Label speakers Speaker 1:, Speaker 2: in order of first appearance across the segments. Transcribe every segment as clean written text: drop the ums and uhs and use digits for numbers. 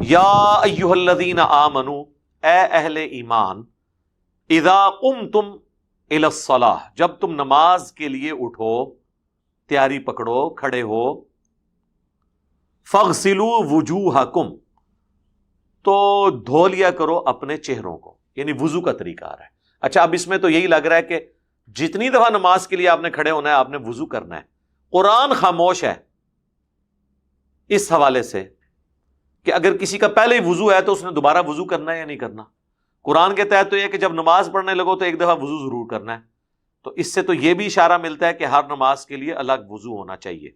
Speaker 1: یا ایھا الذین آمنو، اے اہل ایمان، اذا قمتم الی الصلاۃ، جب تم نماز کے لیے اٹھو، تیاری پکڑو، کھڑے ہو، فاغسلوا وجوہکم، تو دھو لیا کرو اپنے چہروں کو، یعنی وضو کا طریقہ آ رہا ہے۔ اچھا، اب اس میں تو یہی لگ رہا ہے کہ جتنی دفعہ نماز کے لیے آپ نے کھڑے ہونا ہے آپ نے وضو کرنا ہے۔ قرآن خاموش ہے اس حوالے سے کہ اگر کسی کا پہلے ہی وضو ہے تو اس نے دوبارہ وضو کرنا ہے یا نہیں کرنا۔ قرآن کے تحت تو یہ کہ جب نماز پڑھنے لگو تو ایک دفعہ وضو ضرور کرنا ہے، تو اس سے تو یہ بھی اشارہ ملتا ہے کہ ہر نماز کے لیے الگ وضو ہونا چاہیے۔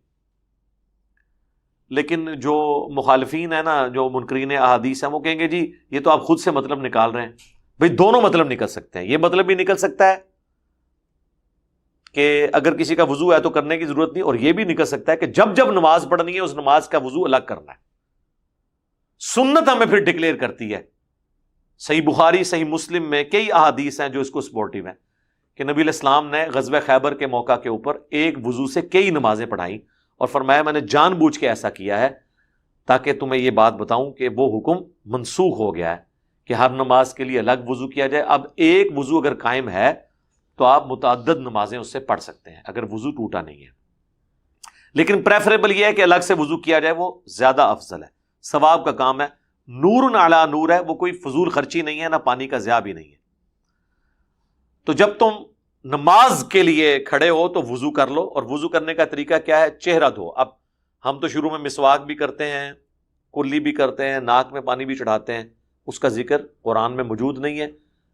Speaker 1: لیکن جو مخالفین ہیں نا، جو منکرین احادیث ہیں، وہ کہیں گے جی یہ تو آپ خود سے مطلب نکال رہے ہیں۔ بھئی دونوں مطلب نکل سکتے ہیں، یہ مطلب بھی نکل سکتا ہے کہ اگر کسی کا وضو ہے تو کرنے کی ضرورت نہیں، اور یہ بھی نکل سکتا ہے کہ جب جب نماز پڑھنی ہے اس نماز کا وضو الگ کرنا ہے۔ سنت ہمیں پھر ڈکلیئر کرتی ہے، صحیح بخاری صحیح مسلم میں کئی احادیث ہیں جو اس کو سپورٹیو ہیں کہ نبی علیہ السلام نے غزوہ خیبر کے موقع کے اوپر ایک وضو سے کئی نمازیں پڑھائیں، اور فرمایا میں نے جان بوجھ کے ایسا کیا ہے تاکہ تمہیں یہ بات بتاؤں کہ وہ حکم منسوخ ہو گیا ہے کہ ہر نماز کے لیے الگ وضو کیا جائے۔ اب ایک وضو اگر قائم ہے تو آپ متعدد نمازیں اس سے پڑھ سکتے ہیں اگر وضو ٹوٹا نہیں ہے، لیکن پریفریبل یہ ہے کہ الگ سے وضو کیا جائے، وہ زیادہ افضل ہے، ثواب کا کام ہے، نور علی نور ہے، وہ کوئی فضول خرچی نہیں ہے، نہ پانی کا ضیاع بھی نہیں ہے۔ تو جب تم نماز کے لیے کھڑے ہو تو وضو کر لو، اور وضو کرنے کا طریقہ کیا ہے؟ چہرہ دھو۔ اب ہم تو شروع میں مسواک بھی کرتے ہیں، کلی بھی کرتے ہیں، ناک میں پانی بھی چڑھاتے ہیں، اس کا ذکر قرآن میں موجود نہیں ہے،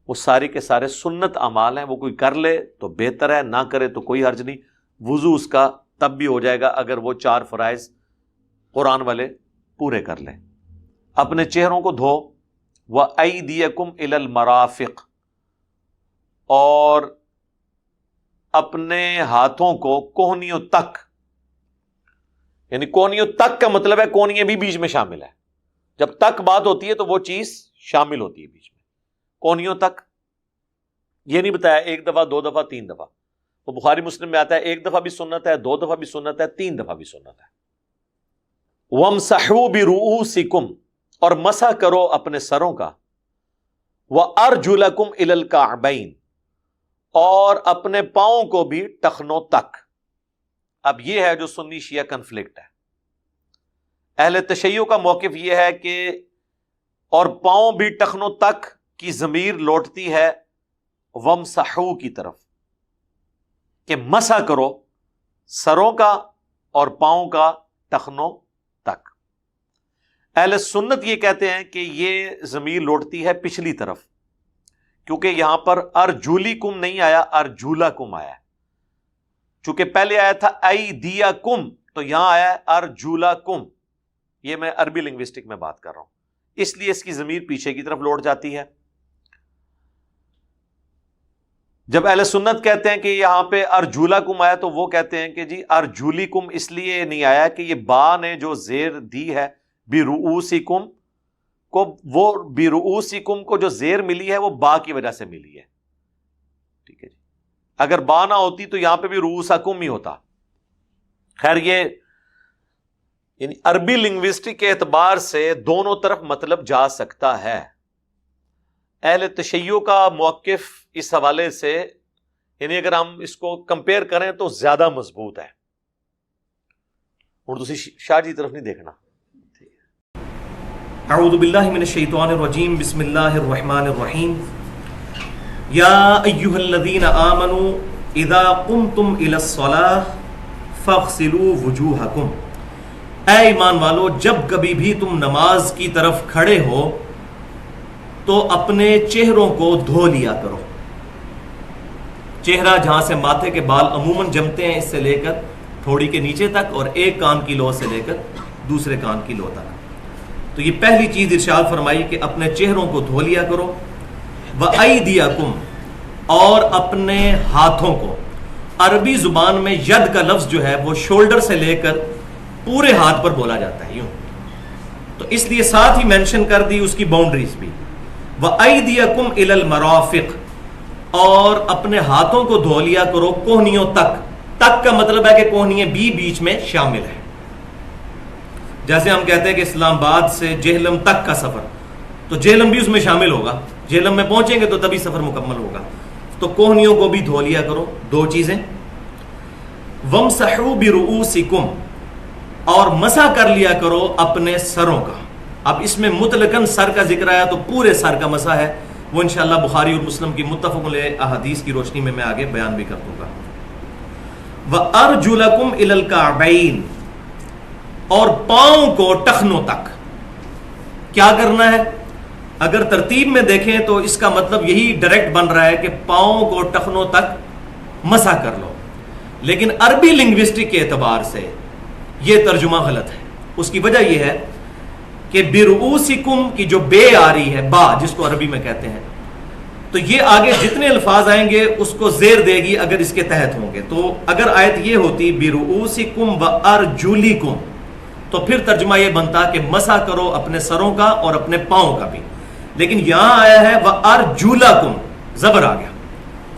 Speaker 1: وہ سارے کے سارے سنت اعمال ہیں، وہ کوئی کر لے تو بہتر ہے، نہ کرے تو کوئی حرج نہیں۔ وضو اس کا تب بھی ہو جائے گا اگر وہ 4 فرائض قرآن والے پورے کر لے۔ اپنے چہروں کو دھو، وَأَيْدِيَكُمْ إِلَى الْمَرَافِقِ، اور اپنے ہاتھوں کو کوہنیوں تک، یعنی کوہنیوں تک کا مطلب ہے کوہنیاں بھی بیچ میں شامل ہے۔ جب تک بات ہوتی ہے تو وہ چیز شامل ہوتی ہے بیچ میں، کوہنیوں تک۔ یہ نہیں بتایا 1 دفعہ 2 دفعہ 3 دفعہ، وہ بخاری مسلم میں آتا ہے 1 دفعہ بھی سنت ہے، 2 دفعہ بھی سنت ہے، 3 دفعہ بھی سنت ہے۔ وَامْسَحُوا بِرُؤُوسِكُمْ، اور مسح کرو اپنے سروں کا، وَأَرْجُلَكُمْ إِلَى الْكَعْبَيْنِ، اور اپنے پاؤں کو بھی ٹخنوں تک۔ اب یہ ہے جو سنی شیعہ کنفلکٹ ہے۔ اہل تشیع کا موقف یہ ہے کہ اور پاؤں بھی ٹخنوں تک کی ضمیر لوٹتی ہے وَامْسَحُوا کی طرف، کہ مسح کرو سروں کا اور پاؤں کا ٹخنوں تک۔ اہل سنت یہ کہتے ہیں کہ یہ ضمیر لوٹتی ہے پچھلی طرف، کیونکہ یہاں پر ارجولیکم نہیں آیا، ارجولکم آیا ہے۔ چونکہ پہلے آیا تھا ایدیکم، تو یہاں آیا ہے ارجولکم۔ یہ میں عربی لنگوسٹک میں بات کر رہا ہوں، اس لیے اس کی ضمیر پیچھے کی طرف لوٹ جاتی ہے۔ جب اہل سنت کہتے ہیں کہ یہاں پہ ارجولکم آیا تو وہ کہتے ہیں کہ جی ارجولیکم اس لیے نہیں آیا کہ یہ با نے جو زیر دی ہے برؤوسکم کو، وہ برؤوسکم کو جو زیر ملی ہے وہ با کی وجہ سے ملی ہے، ٹھیک ہے جی۔ اگر با نہ ہوتی تو یہاں پہ بھی رؤوسکم ہی ہوتا۔ خیر، یہ یعنی عربی لنگوسٹک کے اعتبار سے دونوں طرف مطلب جا سکتا ہے۔ اہل تشیع کا موقف اس حوالے سے، یعنی اگر ہم اس کو کمپیئر کریں تو زیادہ مضبوط ہے۔ اور دوسری شاہ جی طرف نہیں دیکھنا۔
Speaker 2: اعوذ باللہ من الشیطان الرجیم، بسم اللہ الرحمن الرحیم۔ یا ایھا الذین آمنوا اذا قمتم الی الصلاۃ فاغسلوا وجوہکم، اے ایمان والو جب کبھی بھی تم نماز کی طرف کھڑے ہو تو اپنے چہروں کو دھو لیا کرو۔ چہرہ جہاں سے ماتھے کے بال عموماً جمتے ہیں، اس سے لے کر تھوڑی کے نیچے تک، اور ایک کان کی لو سے لے کر دوسرے کان کی لو تک۔ تو یہ پہلی چیز ارشاد فرمائی کہ اپنے چہروں کو دھو لیا کرو۔ وَأَيْدِيَكُمْ، اور اپنے ہاتھوں کو۔ عربی زبان میں ید کا لفظ جو ہے وہ شولڈر سے لے کر پورے ہاتھ پر بولا جاتا ہے، یوں، تو اس لیے ساتھ ہی مینشن کر دی اس کی باؤنڈریز بھی۔ وَأَيْدِيَكُمْ إِلَى الْمَرَافِقِ، اور اپنے ہاتھوں کو دھو لیا کرو کوہنیوں تک۔ تک کا مطلب ہے کہ کوہنیاں بھی بیچ میں شامل ہیں۔ جیسے ہم کہتے ہیں کہ اسلام آباد سے جہلم تک کا سفر، تو جہلم بھی اس میں شامل ہوگا، جہلم میں پہنچیں گے تو تبھی سفر مکمل ہوگا. تو کوہنیوں کو بھی دھو لیا کرو. دو چیزیں، وَامْسَحُوا بِرُؤُوسِكُمْ، اور مسح کر لیا کرو اپنے سروں کا. اب اس میں مطلقاً سر کا ذکر آیا تو پورے سر کا مسح ہے، وہ انشاءاللہ بخاری اور مسلم کی متفق علیہ احادیث کی روشنی میں آگے بیان بھی کر دوں گا. وَأَرْجُلَكُمْ إِلَى الْكَعْبَيْنِ، اور پاؤں کو ٹخنوں تک. کیا کرنا ہے؟ اگر ترتیب میں دیکھیں تو اس کا مطلب یہی ڈائریکٹ بن رہا ہے کہ پاؤں کو ٹخنوں تک مسح کر لو، لیکن عربی لنگوسٹک کے اعتبار سے یہ ترجمہ غلط ہے. اس کی وجہ یہ ہے کہ برؤوسکم کی جو بے آ رہی ہے، با جس کو عربی میں کہتے ہیں، تو یہ آگے جتنے الفاظ آئیں گے اس کو زیر دے گی اگر اس کے تحت ہوں گے. تو اگر آیت یہ ہوتی برؤوسکم وارجلکم تو پھر ترجمہ یہ بنتا کہ مسح کرو اپنے سروں کا اور اپنے پاؤں کا بھی. لیکن یہاں آیا ہے وارجلکم، زبر آ گیا.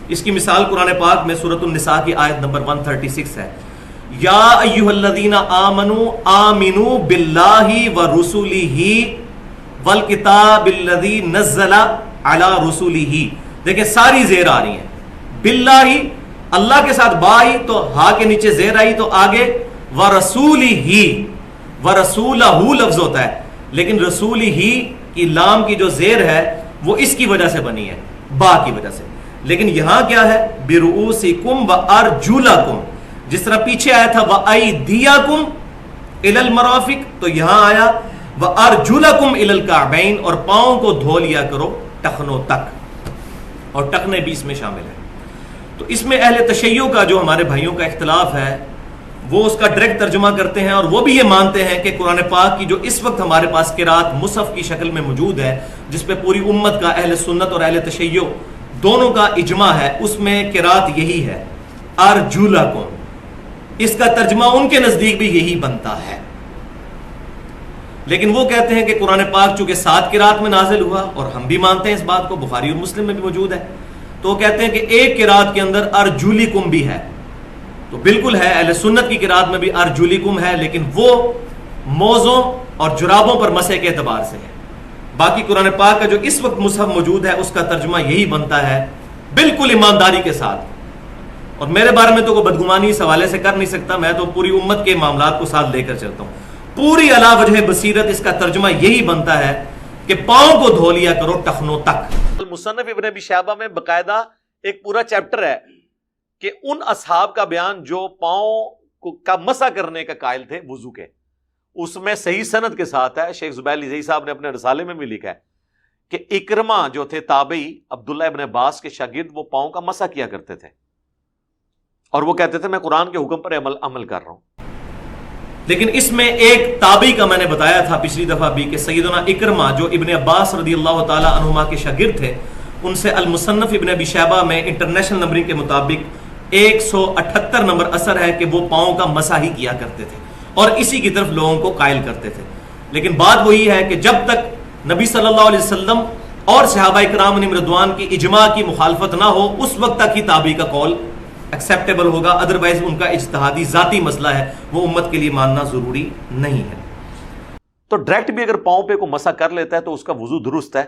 Speaker 2: اس کی مثال قرآن پاک میں سورۃ النساء کی آیت نمبر 136 ہے. یا ایھا الذین آمنوا آمنوا باللہ ورسلہ والکتاب الذی نزل علی رسلہ. دیکھیں ساری زیر آ رہی ہیں. باللہ، اللہ کے ساتھ با آئی تو ہا کے نیچے زیر آئی تو آگے ورسولہ، ورسولہ لفظ ہوتا ہے، لیکن رسولہ کی لام کی جو زیر ہے وہ اس کی وجہ سے بنی ہے، با کی وجہ سے. لیکن یہاں کیا ہے؟ برؤوسکم وارجلکم. جس طرح پیچھے آیا تھا وَأَيْدِيَكُمْ إِلَى الْمَرَافِقِ، تو یہاں آیا وَأَرْجُلَكُمْ إِلَى الْكَعْبَيْنِ، اور پاؤں کو دھو لیا کرو ٹخنوں تک، اور ٹخنے بھی اس میں شامل ہیں. تو اس میں اہل تشیع کا جو ہمارے بھائیوں کا اختلاف ہے وہ اس کا ڈائریکٹ ترجمہ کرتے ہیں، اور وہ بھی یہ مانتے ہیں کہ قرآن پاک کی جو اس وقت ہمارے پاس قرات مصحف کی شکل میں موجود ہے، جس پہ پوری امت کا اہل سنت اور اہل تشیع دونوں کا اجماع ہے، اس میں قرات یہی ہے ارجلکم. اس کا ترجمہ ان کے نزدیک بھی یہی بنتا ہے. لیکن وہ کہتے ہیں کہ قرآن پاک چونکہ 7 قرات میں نازل ہوا، اور ہم بھی مانتے ہیں اس بات کو، بخاری اور مسلم میں بھی موجود ہے، تو وہ کہتے ہیں کہ ایک قرات کے اندر ارجلکم بھی ہے. تو بالکل ہے، اہل سنت کی قرات میں بھی ارجلکم ہے، لیکن وہ موزوں اور جرابوں پر مسح کے اعتبار سے ہے. باقی قرآن پاک کا جو اس وقت مصحف موجود ہے اس کا ترجمہ یہی بنتا ہے، بالکل ایمانداری کے ساتھ. اور میرے بارے میں تو کوئی بدگمانی اس حوالے سے کر نہیں سکتا، میں تو پوری امت کے معاملات کو ساتھ لے کر چلتا ہوں. پوری علا وجہ بصیرت اس کا ترجمہ یہی بنتا ہے کہ پاؤں کو دھو لیا کرو ٹخنوں تک.
Speaker 1: مصنف ابن ابی شیبہ میں باقاعدہ ایک پورا چیپٹر ہے کہ ان اصحاب کا بیان جو پاؤں کا مسح کرنے کا قائل تھے وضو کے. اس میں صحیح سند کے ساتھ ہے، شیخ زبیر علی صاحب نے اپنے رسالے میں بھی لکھا ہے کہ اکرمہ جو تھے تابعی عبداللہ ابن عباس کے شاگرد، وہ پاؤں کا مسح کیا کرتے تھے، اور وہ کہتے تھے میں قرآن کے حکم پر عمل کر رہا ہوں.
Speaker 2: لیکن اس میں ایک تابعی کا میں نے بتایا تھا پچھلی دفعہ بھی کہ سیدنا اکرمہ جو ابن عباس رضی اللہ تعالی عنہما کے شاگرد تھے، ان سے المصنف ابن ابی شیبہ میں انٹرنیشنل نمبرنگ کے مطابق 178 نمبر اثر ہے کہ وہ پاؤں کا مسح ہی کیا کرتے تھے اور اسی کی طرف لوگوں کو قائل کرتے تھے. لیکن بات وہی ہے کہ جب تک نبی صلی اللہ علیہ وسلم اور صحابہ کرام رضوان کی اجماع کی مخالفت نہ ہو اس وقت تک ہی تابعی کا قول ایکسیپٹیبل ہوگا، ادروائز ان کا اجتہادی ذاتی مسئلہ ہے، وہ امت کے لیے ماننا ضروری نہیں ہے.
Speaker 1: تو ڈائریکٹ بھی اگر پاؤں پہ کو مسح کر لیتا ہے تو اس کا وضو درست ہے.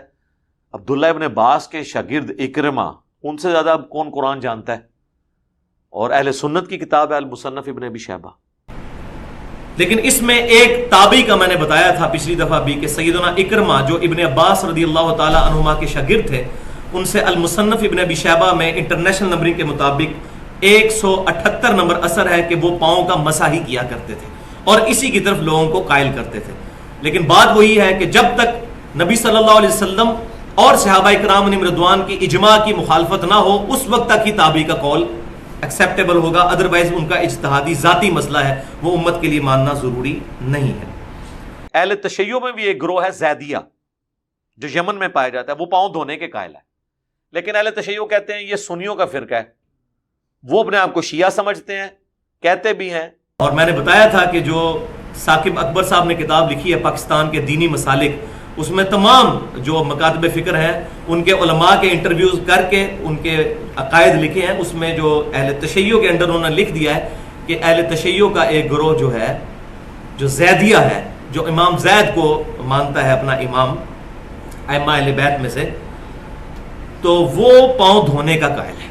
Speaker 1: عبداللہ ابن عباس کے شاگرد اکرمہ، ان سے زیادہ اب کون قرآن جانتا ہے، اور اہل سنت کی کتاب ہے المصنف ابن ابی شیبہ.
Speaker 2: لیکن اس میں ایک تابعی کا میں نے بتایا تھا پچھلی دفعہ بھی کہ سیدنا اکرمہ جو ابن عباس رضی اللہ تعالی عنہما کے شاگرد تھے، ان سے المصنف ابن ابی شیبہ میں انٹرنیشنل نمبرنگ کے مطابق 178 نمبر اثر ہے کہ وہ پاؤں کا مسح ہی کیا کرتے تھے اور اسی کی طرف لوگوں کو قائل کرتے تھے. لیکن بات وہی ہے کہ جب تک نبی صلی اللہ علیہ وسلم اور صحابہ کرام رضوان کی اجماع کی مخالفت نہ ہو اس وقت تک ہی تابعی کا قول ایکسیپٹیبل ہوگا، ادروائز ان کا اجتہادی ذاتی مسئلہ ہے، وہ امت کے لیے ماننا ضروری نہیں ہے.
Speaker 1: اہل تشیع میں بھی ایک گروہ ہے زیدیہ جو یمن میں پایا جاتا ہے، وہ پاؤں دھونے کے قائل ہے. لیکن اہل تشیع کہتے ہیں یہ سنیوں کا فرقہ ہے، وہ اپنے آپ کو شیعہ سمجھتے ہیں، کہتے بھی ہیں.
Speaker 2: اور میں نے بتایا تھا کہ جو ثاقب اکبر صاحب نے کتاب لکھی ہے پاکستان کے دینی مسالک، اس میں تمام جو مکاتب فکر ہیں ان کے علماء کے انٹرویوز کر کے ان کے عقائد لکھے ہیں. اس میں جو اہل تشیع کے اندر انہوں نے لکھ دیا ہے کہ اہل تشیع کا ایک گروہ جو ہے جو زیدیہ ہے جو امام زید کو مانتا ہے اپنا امام ائمہ اہل بیت میں سے، تو وہ پاؤں دھونے کا قائل ہے،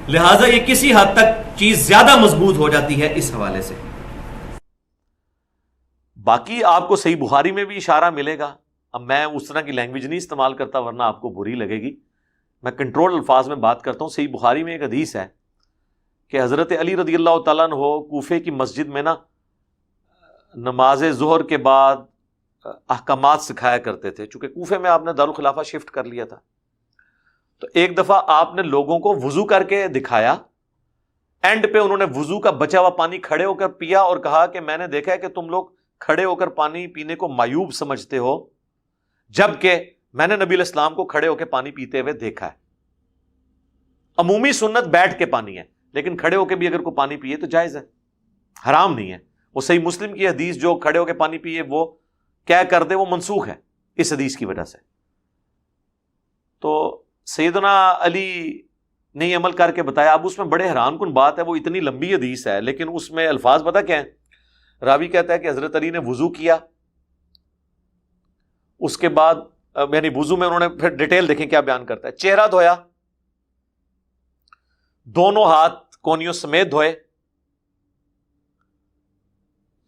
Speaker 2: لہٰذا یہ کسی حد تک چیز زیادہ مضبوط ہو جاتی ہے اس حوالے سے۔
Speaker 1: باقی آپ کو صحیح بخاری میں بھی اشارہ ملے گا، اب میں اس طرح کی لینگویج نہیں استعمال کرتا ورنہ آپ کو بری لگے گی، میں کنٹرول الفاظ میں بات کرتا ہوں۔ صحیح بخاری میں ایک حدیث ہے کہ حضرت علی رضی اللہ تعالیٰ عنہ کوفے کی مسجد میں نا نماز ظہر کے بعد احکامات سکھایا کرتے تھے، چونکہ کوفے میں آپ نے دارالخلافہ شفٹ کر لیا تھا، تو ایک دفعہ آپ نے لوگوں کو وضو کر کے دکھایا، اینڈ پہ انہوں نے وضو کا بچا ہوا پانی کھڑے ہو کر پیا اور کہا کہ میں نے دیکھا ہے کہ تم لوگ کھڑے ہو کر پانی پینے کو معیوب سمجھتے ہو، جبکہ میں نے نبی علیہ السلام کو کھڑے ہو کے پانی پیتے ہوئے دیکھا ہے۔ عمومی سنت بیٹھ کے پانی ہے، لیکن کھڑے ہو کے بھی اگر کوئی پانی پیے تو جائز ہے، حرام نہیں ہے۔ وہ صحیح مسلم کی حدیث جو کھڑے ہو کے پانی پیے وہ کیا کر دے وہ منسوخ ہے اس حدیث کی وجہ سے۔ تو سیدنا علی نے یہ عمل کر کے بتایا۔ اب اس میں بڑے حیران کن بات ہے، وہ اتنی لمبی حدیث ہے لیکن اس میں الفاظ پتہ کیا ہیں؟ راوی کہتا ہے کہ حضرت علی نے وضو کیا، اس کے بعد یعنی وضو میں انہوں نے پھر ڈیٹیل دیکھیں کیا بیان کرتا ہے، چہرہ دھویا، دونوں ہاتھ کونیوں سمیت دھوئے،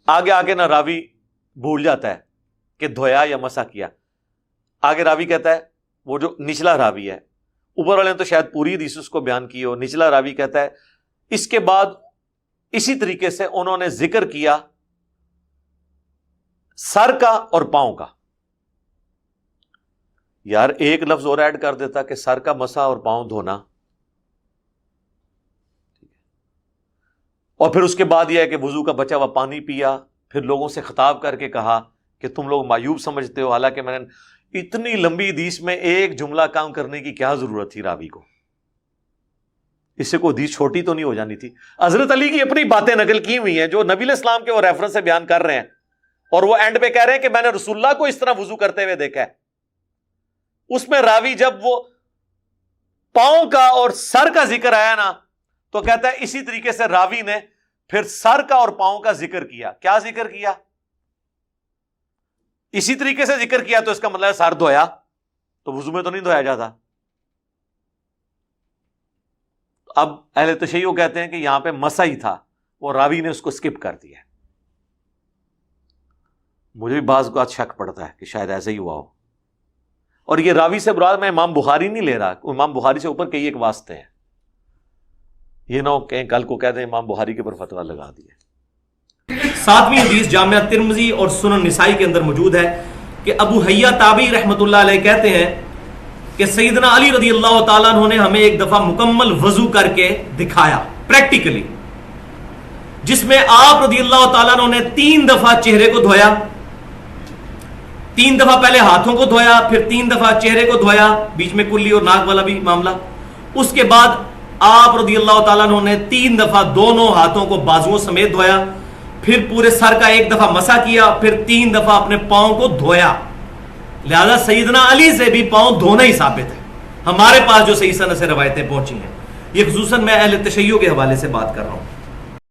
Speaker 1: آگے نہ راوی بھول جاتا ہے کہ دھویا یا مسح کیا، آگے راوی کہتا ہے، وہ جو نچلا راوی ہے، اوپر والے نے تو شاید پوری حدیث اس کو بیان کی ہو، نچلا راوی کہتا ہے اس کے بعد اسی طریقے سے انہوں نے ذکر کیا سر کا اور پاؤں کا۔ یار ایک لفظ اور ایڈ کر دیتا کہ سر کا مسح اور پاؤں دھونا، اور پھر اس کے بعد یہ ہے کہ وضو کا بچا ہوا پانی پیا، پھر لوگوں سے خطاب کر کے کہا کہ تم لوگ معیوب سمجھتے ہو، حالانکہ میں نے اتنی لمبی حدیث میں ایک جملہ کام کرنے کی کیا ضرورت تھی راوی کو؟ اس سے کوئی حدیث چھوٹی تو نہیں ہو جانی تھی؟ حضرت علی کی اپنی باتیں نقل کی ہوئی ہیں جو نبی علیہ السلام کے وہ ریفرنس سے بیان کر رہے ہیں، اور وہ اینڈ پہ کہہ رہے ہیں کہ میں نے رسول اللہ کو اس طرح وضو کرتے ہوئے دیکھا ہے۔ اس میں راوی جب وہ پاؤں کا اور سر کا ذکر آیا نا تو کہتا ہے اسی طریقے سے راوی نے پھر سر کا اور پاؤں کا ذکر کیا۔ کیا ذکر کیا؟ اسی طریقے سے ذکر کیا تو اس کا مطلب ہے سر دھویا، تو وضو میں تو نہیں دھویا جاتا۔ اب اہل تشیع کہتے ہیں کہ یہاں پہ مسح ہی تھا، وہ راوی نے اس کو سکپ کر دیا۔ مجھے بھی بعض اوقات شک پڑتا ہے کہ شاید ایسا ہی ہوا ہو، اور یہ راوی سے مراد میں امام بخاری نہیں لے رہا، امام بخاری سے اوپر کئی ایک واسطے ہیں، یہ نہ ہو کہیں کل کو کہہ دیں امام بخاری کے اوپر فتویٰ لگا دیا۔
Speaker 2: 7ویں حدیث جامعہ ترمذی اور سنن نسائی کے اندر موجود ہے کہ ابو حیہ تابعی رحمۃ اللہ علیہ کہتے ہیں کہ سیدنا علی رضی اللہ تعالیٰ عنہ نے ہمیں ایک دفعہ مکمل وضو کر کے دکھایا پریکٹیکلی، جس میں آپ رضی اللہ تعالیٰ عنہ نے 3 دفعہ چہرے کو دھویا، 3 دفعہ پہلے ہاتھوں کو دھویا، پھر 3 دفعہ چہرے کو دھویا، بیچ میں کلی اور ناک والا بھی معاملہ، اس کے بعد آپ رضی اللہ تعالیٰ عنہ نے 3 دفعہ دونوں ہاتھوں کو بازوؤں سمیت دھویا، پھر پورے سر کا 1 دفعہ مسح کیا، پھر 3 دفعہ اپنے پاؤں کو دھویا۔ لہذا سیدنا علی سے بھی پاؤں دھونا ہی ثابت ہے، ہمارے پاس جو صحیح سند سے روایتیں پہنچی ہیں، یہ خصوصاً میں اہل تشیع کے حوالے سے بات کر رہا ہوں۔